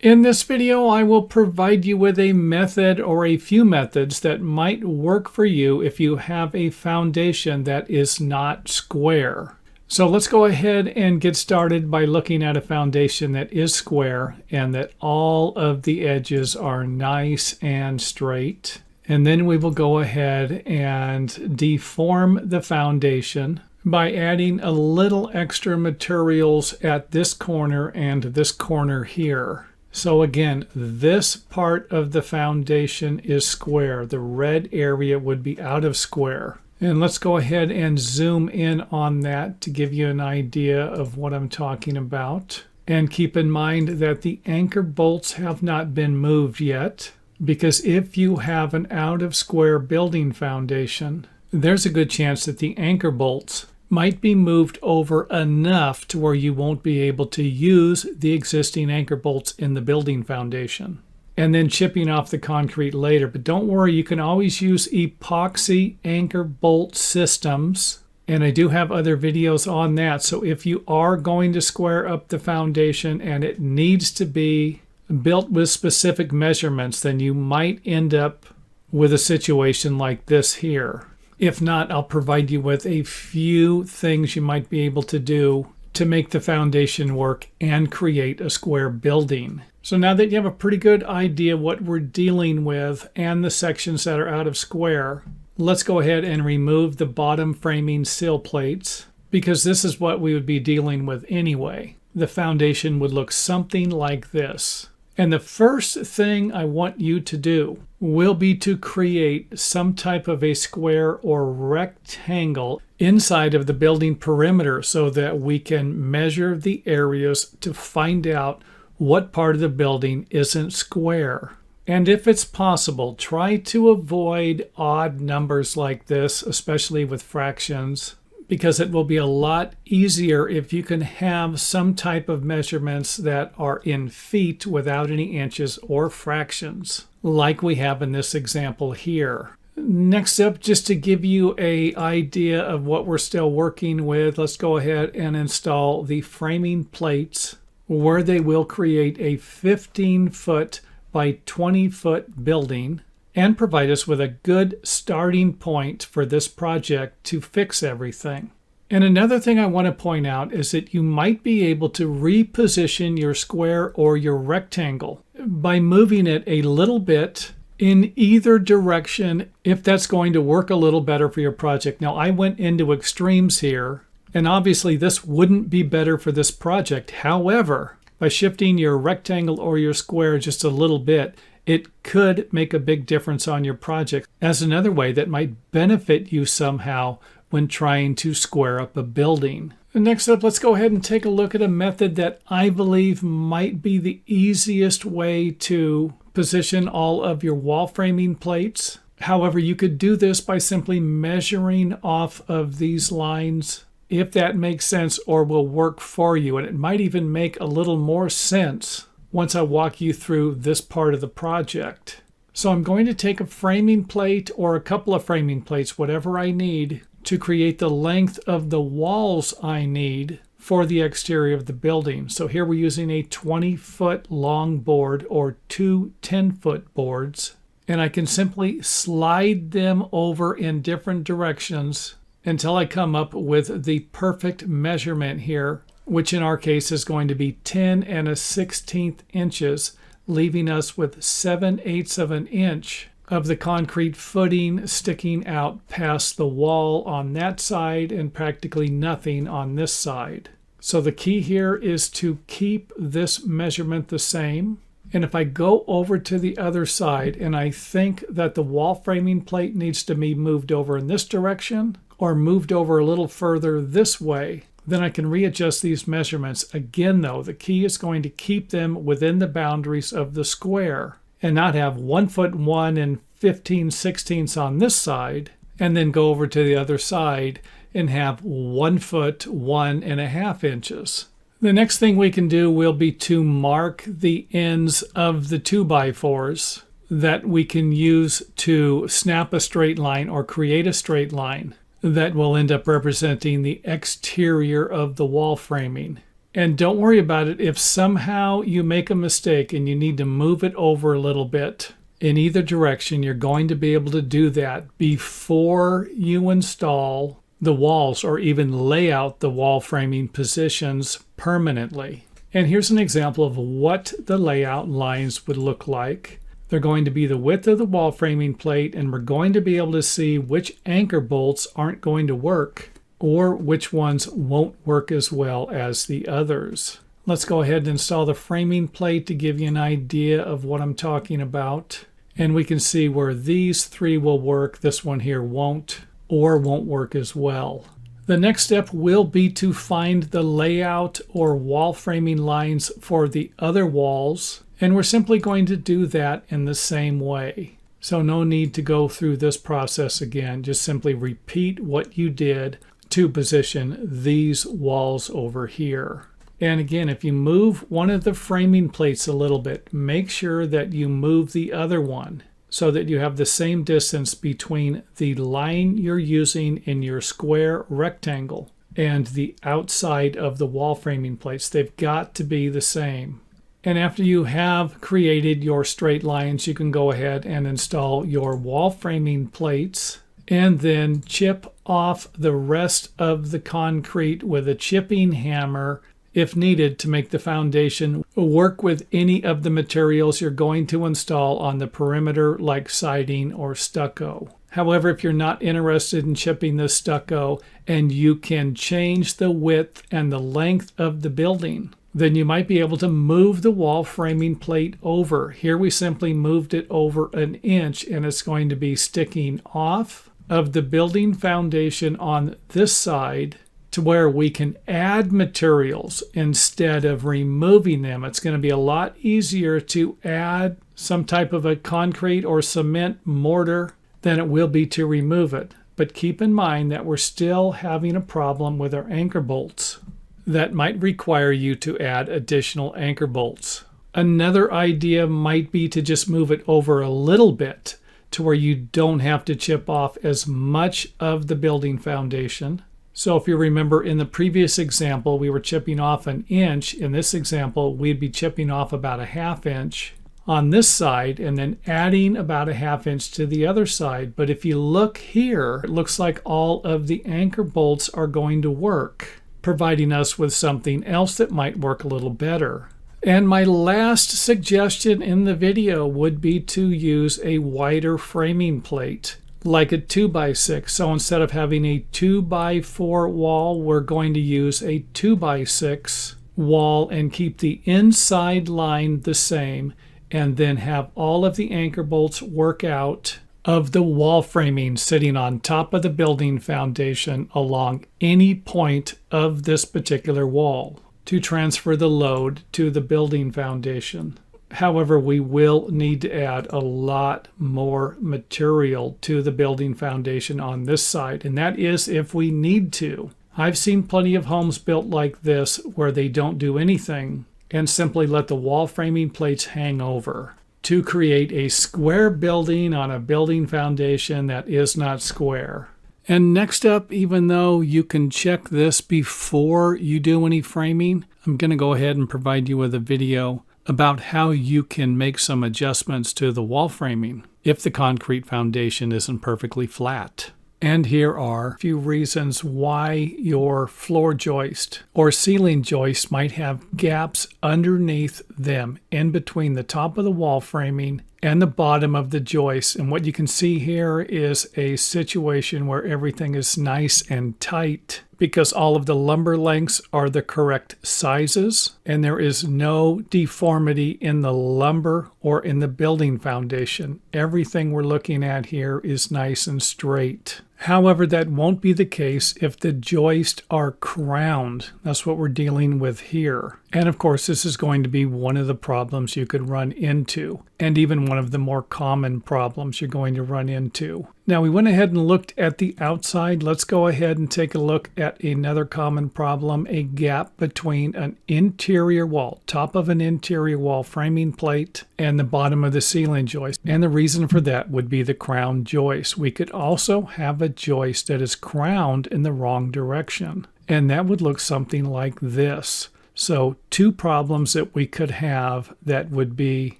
In this video, I will provide you with a method or a few methods that might work for you if you have a foundation that is not square. So let's go ahead and get started by looking at a foundation that is square and that all of the edges are nice and straight. And then we will go ahead and deform the foundation by adding a little extra materials at this corner and this corner here. So again, this part of the foundation is square. The red area would be out of square. And let's go ahead and zoom in on that to give you an idea of what I'm talking about. And keep in mind that the anchor bolts have not been moved yet, because if you have an out of square building foundation, there's a good chance that the anchor bolts might be moved over enough to where you won't be able to use the existing anchor bolts in the building foundation and then chipping off the concrete later. But don't worry, you can always use epoxy anchor bolt systems, and I do have other videos on that. So if you are going to square up the foundation and it needs to be built with specific measurements, then you might end up with a situation like this here. If not, I'll provide you with a few things you might be able to do to make the foundation work and create a square building. So now that you have a pretty good idea what we're dealing with and the sections that are out of square, let's go ahead and remove the bottom framing sill plates, because this is what we would be dealing with anyway. The foundation would look something like this. And the first thing I want you to do will be to create some type of a square or rectangle inside of the building perimeter so that we can measure the areas to find out what part of the building isn't square. And if it's possible, try to avoid odd numbers like this, especially with fractions, because it will be a lot easier if you can have some type of measurements that are in feet without any inches or fractions, like we have in this example here. Next up, just to give you an idea of what we're still working with, let's go ahead and install the framing plates where they will create a 15-foot by 20-foot building and provide us with a good starting point for this project to fix everything. And another thing I want to point out is that you might be able to reposition your square or your rectangle by moving it a little bit in either direction if that's going to work a little better for your project. Now, I went into extremes here, and obviously this wouldn't be better for this project. However, by shifting your rectangle or your square just a little bit, it could make a big difference on your project as another way that might benefit you somehow when trying to square up a building. And next up, let's go ahead and take a look at a method that I believe might be the easiest way to position all of your wall framing plates. However, you could do this by simply measuring off of these lines, if that makes sense or will work for you. And it might even make a little more sense once I walk you through this part of the project. So I'm going to take a framing plate or a couple of framing plates, whatever I need, to create the length of the walls I need for the exterior of the building. So here we're using a 20-foot long board or two 10-foot boards, and I can simply slide them over in different directions until I come up with the perfect measurement here, which in our case is going to be 10 1/16 inches, leaving us with 7/8 of an inch of the concrete footing sticking out past the wall on that side and practically nothing on this side. So the key here is to keep this measurement the same. And if I go over to the other side and I think that the wall framing plate needs to be moved over in this direction or moved over a little further this way, then I can readjust these measurements. Again, though, the key is going to keep them within the boundaries of the square and not have 1 foot 1 15/16 on this side and then go over to the other side and have 1 foot 1.5 inches. The next thing we can do will be to mark the ends of the 2x4s that we can use to snap a straight line or create a straight line that will end up representing the exterior of the wall framing. And don't worry about it if somehow you make a mistake and you need to move it over a little bit in either direction. You're going to be able to do that before you install the walls or even lay out the wall framing positions permanently. And here's an example of what the layout lines would look like. They're going to be the width of the wall framing plate, and we're going to be able to see which anchor bolts aren't going to work or which ones won't work as well as the others. Let's go ahead and install the framing plate to give you an idea of what I'm talking about. And we can see where these three will work, this one here won't, or won't work as well. The next step will be to find the layout or wall framing lines for the other walls, and we're simply going to do that in the same way. So no need to go through this process again, just simply repeat what you did to position these walls over here. And again, if you move one of the framing plates a little bit, make sure that you move the other one so that you have the same distance between the line you're using in your square rectangle and the outside of the wall framing plates. They've got to be the same. And after you have created your straight lines, you can go ahead and install your wall framing plates and then chip off the rest of the concrete with a chipping hammer if needed to make the foundation work with any of the materials you're going to install on the perimeter like siding or stucco. However, if you're not interested in chipping the stucco and you can change the width and the length of the building, then you might be able to move the wall framing plate over. Here we simply moved it over an inch and it's going to be sticking off of the building foundation on this side to where we can add materials instead of removing them. It's going to be a lot easier to add some type of a concrete or cement mortar than it will be to remove it. But keep in mind that we're still having a problem with our anchor bolts. That might require you to add additional anchor bolts. Another idea might be to just move it over a little bit to where you don't have to chip off as much of the building foundation. So if you remember in the previous example, we were chipping off an inch. In this example, we'd be chipping off about a ½ inch on this side and then adding about a ½ inch to the other side. But if you look here, it looks like all of the anchor bolts are going to work, providing us with something else that might work a little better. And my last suggestion in the video would be to use a wider framing plate, like a 2x6. So instead of having a 2x4 wall, we're going to use a 2x6 wall and keep the inside line the same, and then have all of the anchor bolts work out of the wall framing sitting on top of the building foundation along any point of this particular wall to transfer the load to the building foundation. However, we will need to add a lot more material to the building foundation on this side, and that is if we need to. I've seen plenty of homes built like this where they don't do anything and simply let the wall framing plates hang over to create a square building on a building foundation that is not square. And next up, even though you can check this before you do any framing, I'm going to go ahead and provide you with a video about how you can make some adjustments to the wall framing if the concrete foundation isn't perfectly flat. And here are a few reasons why your floor joist or ceiling joist might have gaps underneath them in between the top of the wall framing and the bottom of the joist. And what you can see here is a situation where everything is nice and tight because all of the lumber lengths are the correct sizes and there is no deformity in the lumber or in the building foundation. Everything we're looking at here is nice and straight. However, that won't be the case if the joists are crowned. That's what we're dealing with here. And of course, this is going to be one of the problems you could run into, and even one of the more common problems you're going to run into. Now, we went ahead and looked at the outside. Let's go ahead and take a look at another common problem, a gap between an interior wall, top of an interior wall framing plate, and the bottom of the ceiling joist. And the reason for that would be the crown joist. We could also have a joist that is crowned in the wrong direction, and that would look something like this. So 2 problems that we could have that would be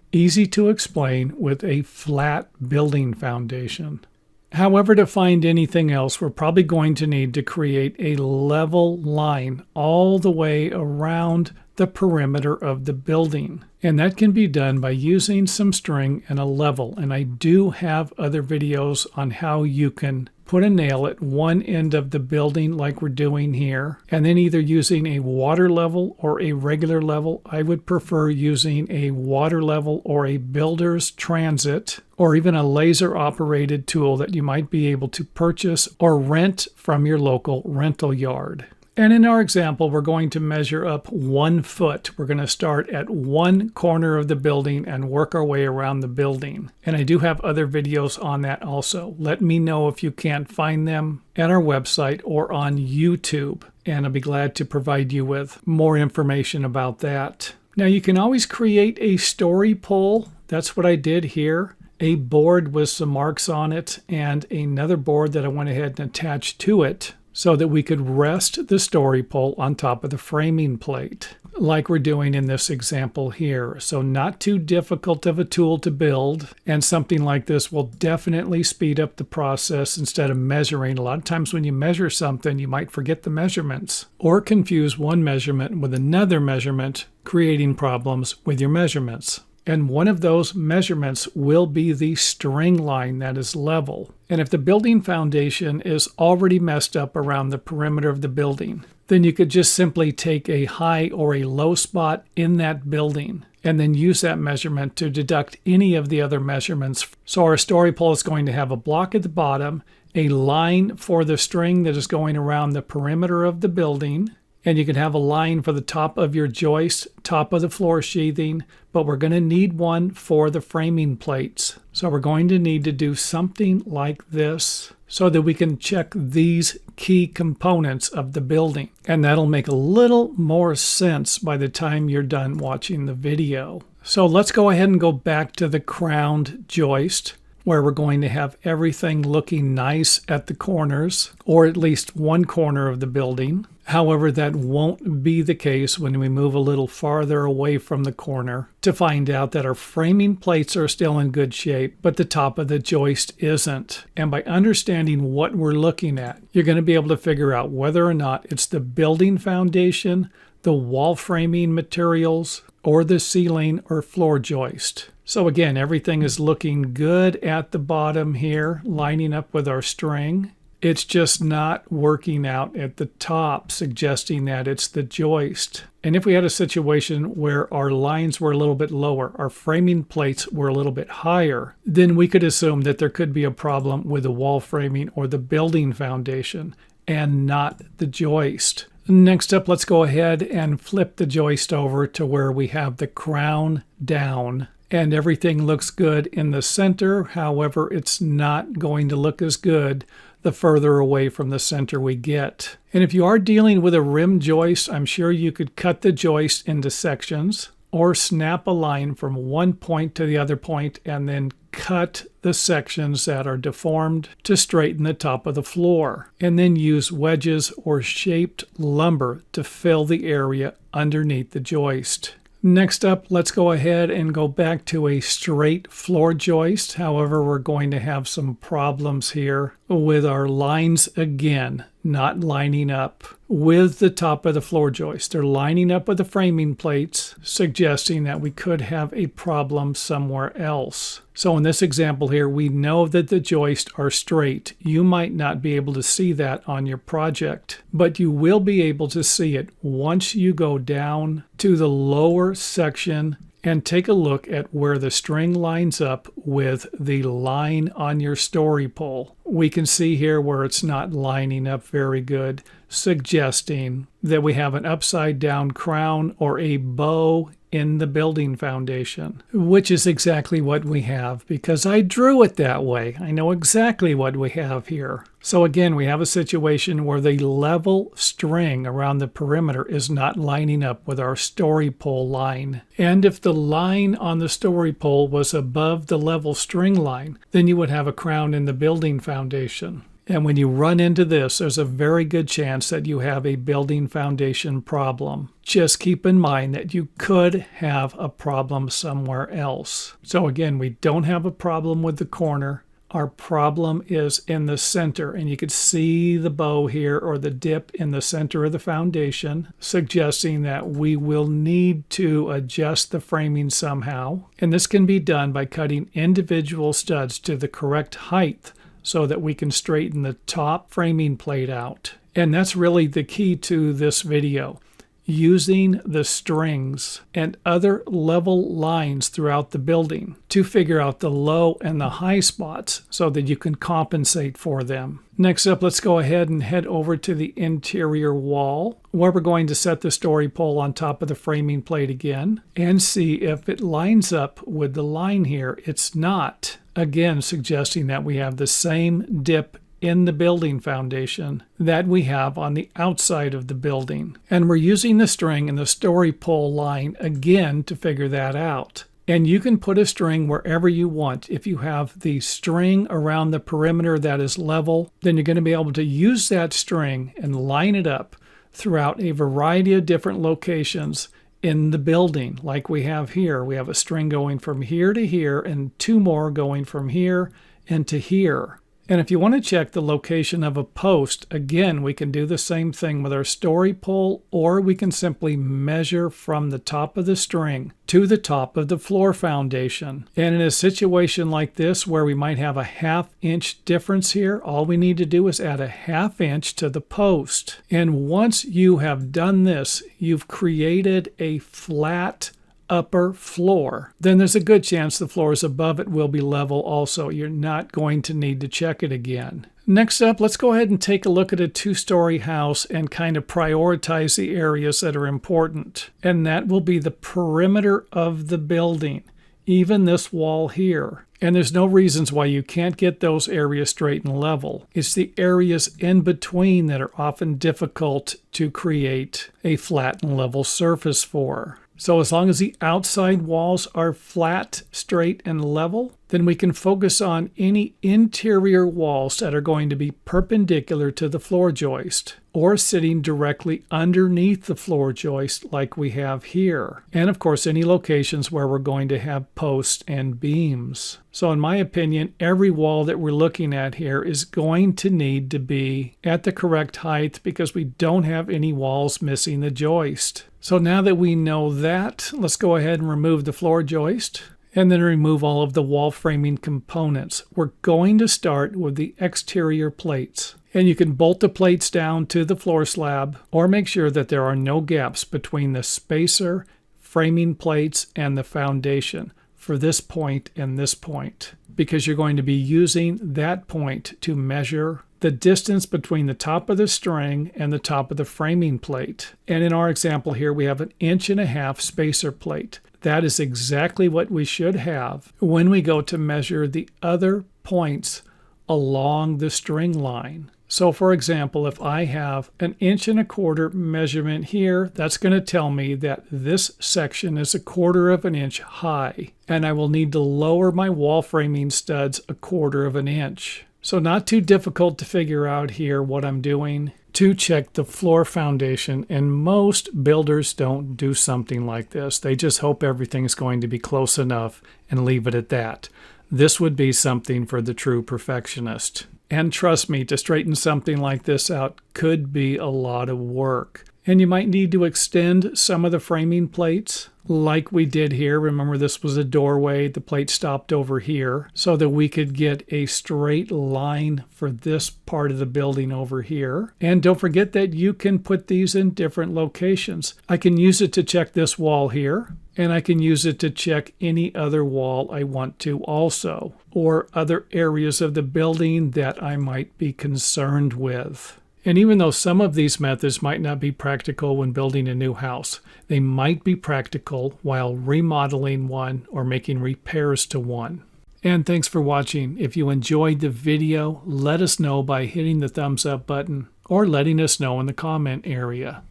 easy to explain with a flat building foundation. However, to find anything else, we're probably going to need to create a level line all the way around the perimeter of the building. And that can be done by using some string and a level. And I do have other videos on how you can put a nail at one end of the building like we're doing here, and then either using a water level or a regular level. I would prefer using a water level or a builder's transit, or even a laser operated tool that you might be able to purchase or rent from your local rental yard. And in our example, we're going to measure up 1 foot. We're going to start at one corner of the building and work our way around the building. And I do have other videos on that also. Let me know if you can't find them at our website or on YouTube, and I'll be glad to provide you with more information about that. Now, you can always create a story pole. That's what I did here. A board with some marks on it and another board that I went ahead and attached to it, so that we could rest the story pole on top of the framing plate, like we're doing in this example here. So not too difficult of a tool to build, and something like this will definitely speed up the process instead of measuring. A lot of times when you measure something, you might forget the measurements or confuse one measurement with another measurement, creating problems with your measurements. And one of those measurements will be the string line that is level. And if the building foundation is already messed up around the perimeter of the building, then you could just simply take a high or a low spot in that building and then use that measurement to deduct any of the other measurements. So our story pole is going to have a block at the bottom, a line for the string that is going around the perimeter of the building, and you can have a line for the top of your joist, top of the floor sheathing, but we're going to need one for the framing plates. So we're going to need to do something like this so that we can check these key components of the building. And that'll make a little more sense by the time you're done watching the video. So let's go ahead and go back to the crowned joist, where we're going to have everything looking nice at the corners, or at least one corner of the building. However, that won't be the case when we move a little farther away from the corner to find out that our framing plates are still in good shape, but the top of the joist isn't. And by understanding what we're looking at, you're going to be able to figure out whether or not it's the building foundation, the wall framing materials, or the ceiling or floor joist. So again, everything is looking good at the bottom here, lining up with our string. It's just not working out at the top, suggesting that it's the joist. And if we had a situation where our lines were a little bit lower, our framing plates were a little bit higher, then we could assume that there could be a problem with the wall framing or the building foundation and not the joist. Next up, let's go ahead and flip the joist over to where we have the crown down. And everything looks good in the center. However, it's not going to look as good the further away from the center we get. And if you are dealing with a rim joist, I'm sure you could cut the joist into sections or snap a line from one point to the other point and then cut the sections that are deformed to straighten the top of the floor, and then use wedges or shaped lumber to fill the area underneath the joist. Next up, let's go ahead and go back to a straight floor joist. However, we're going to have some problems here with our lines again, not lining up with the top of the floor joist. They're lining up with the framing plates, suggesting that we could have a problem somewhere else. So in this example here, we know that the joists are straight. You might not be able to see that on your project, but you will be able to see it once you go down to the lower section and take a look at where the string lines up with the line on your story pole. We can see here where it's not lining up very good, suggesting that we have an upside down crown or a bow in the building foundation, which is exactly what we have because I drew it that way. I know exactly what we have here. So again, we have a situation where the level string around the perimeter is not lining up with our story pole line. And if the line on the story pole was above the level string line, then you would have a crown in the building foundation. And when you run into this, there's a very good chance that you have a building foundation problem. Just keep in mind that you could have a problem somewhere else. So again, we don't have a problem with the corner. Our problem is in the center, and you could see the bow here or the dip in the center of the foundation, suggesting that we will need to adjust the framing somehow. And this can be done by cutting individual studs to the correct height so that we can straighten the top framing plate out. And that's really the key to this video. Using the strings and other level lines throughout the building to figure out the low and the high spots so that you can compensate for them. Next up, let's go ahead and head over to the interior wall, where we're going to set the story pole on top of the framing plate again and see if it lines up with the line here. It's not, again suggesting that we have the same dip in the building foundation that we have on the outside of the building. And we're using the string and the story pole line again to figure that out. And you can put a string wherever you want. If you have the string around the perimeter that is level, then you're going to be able to use that string and line it up throughout a variety of different locations in the building. Like we have here, we have a string going from here to here and two more going from here and to here. And if you want to check the location of a post, again, we can do the same thing with our story pole, or we can simply measure from the top of the string to the top of the floor foundation. And in a situation like this where we might have a 1/2 inch difference here, all we need to do is add a 1/2 inch to the post. And once you have done this, you've created a flat upper floor. Then there's a good chance the floors above it will be level also. You're not going to need to check it again. Next up, let's go ahead and take a look at a 2-story house and kind of prioritize the areas that are important. And that will be the perimeter of the building, even this wall here. And there's no reasons why you can't get those areas straight and level. It's the areas in between that are often difficult to create a flat and level surface for. So as long as the outside walls are flat, straight, and level, then we can focus on any interior walls that are going to be perpendicular to the floor joist or sitting directly underneath the floor joist like we have here. And of course, any locations where we're going to have posts and beams. So in my opinion, every wall that we're looking at here is going to need to be at the correct height because we don't have any walls missing the joist. So now that we know that, let's go ahead and remove the floor joist and then remove all of the wall framing components. We're going to start with the exterior plates. And you can bolt the plates down to the floor slab or make sure that there are no gaps between the spacer, framing plates, and the foundation for this point and this point, because you're going to be using that point to measure the distance between the top of the string and the top of the framing plate. And in our example here, we have an 1.5 inch spacer plate. That is exactly what we should have when we go to measure the other points along the string line. So for example, if I have an 1.25 inch measurement here, that's going to tell me that this section is 1/4 inch high, and I will need to lower my wall framing studs 1/4 inch. So not too difficult to figure out here what I'm doing to check the floor foundation, and most builders don't do something like this. They just hope everything's going to be close enough and leave it at that. This would be something for the true perfectionist. And trust me, to straighten something like this out could be a lot of work. And you might need to extend some of the framing plates like we did here. Remember, this was a doorway. The plate stopped over here so that we could get a straight line for this part of the building over here. And don't forget that you can put these in different locations. I can use it to check this wall here, and I can use it to check any other wall I want to also, or other areas of the building that I might be concerned with. And even though some of these methods might not be practical when building a new house, they might be practical while remodeling one or making repairs to one. And thanks for watching. If you enjoyed the video, let us know by hitting the thumbs up button or letting us know in the comment area.